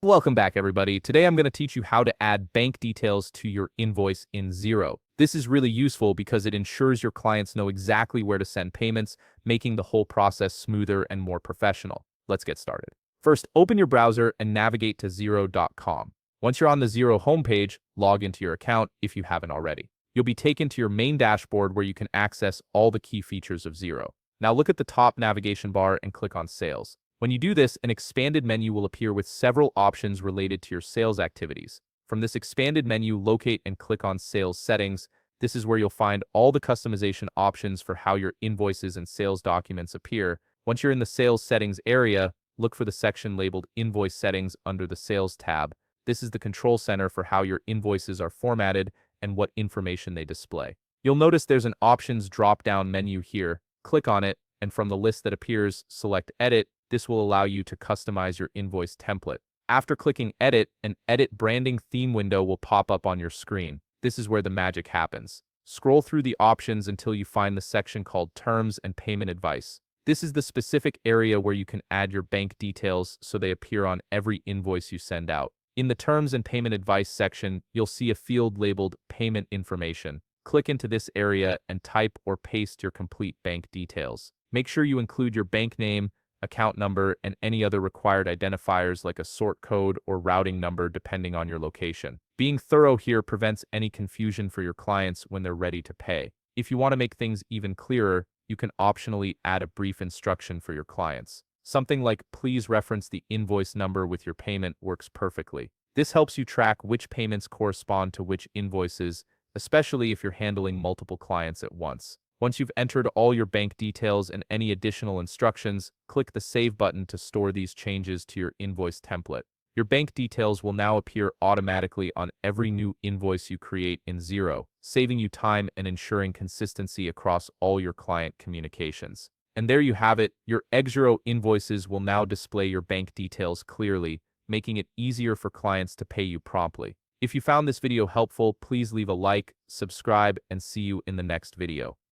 Welcome back, everybody. Today I'm going to teach you how to add bank details to your invoice in Xero. This is really useful because it ensures your clients know exactly where to send payments, making the whole process smoother and more professional. Let's get started. First, open your browser and navigate to Xero.com. Once you're on the Xero homepage, log into your account if you haven't already. You'll be taken to your main dashboard where you can access all the key features of Xero. Now look at the top navigation bar and click on Sales. When you do this, an expanded menu will appear with several options related to your sales activities. From this expanded menu, locate and click on Sales Settings. This is where you'll find all the customization options for how your invoices and sales documents appear. Once you're in the Sales Settings area, look for the section labeled Invoice Settings under the Sales tab. This is the control center for how your invoices are formatted and what information they display. You'll notice there's an Options drop-down menu here. Click on it, and from the list that appears, select Edit. This will allow you to customize your invoice template. After clicking Edit, an Edit Branding Theme window will pop up on your screen. This is where the magic happens. Scroll through the options until you find the section called Terms and Payment Advice. This is the specific area where you can add your bank details so they appear on every invoice you send out. In the Terms and Payment Advice section, you'll see a field labeled Payment Information. Click into this area and type or paste your complete bank details. Make sure you include your bank name, account number, and any other required identifiers like a sort code or routing number depending on your location. Being thorough here prevents any confusion for your clients when they're ready to pay. If you want to make things even clearer, you can optionally add a brief instruction for your clients. Something like "please reference the invoice number with your payment" works perfectly. This helps you track which payments correspond to which invoices, especially if you're handling multiple clients at once. Once you've entered all your bank details and any additional instructions, click the Save button to store these changes to your invoice template. Your bank details will now appear automatically on every new invoice you create in Xero, saving you time and ensuring consistency across all your client communications. And there you have it, your Xero invoices will now display your bank details clearly, making it easier for clients to pay you promptly. If you found this video helpful, please leave a like, subscribe, and see you in the next video.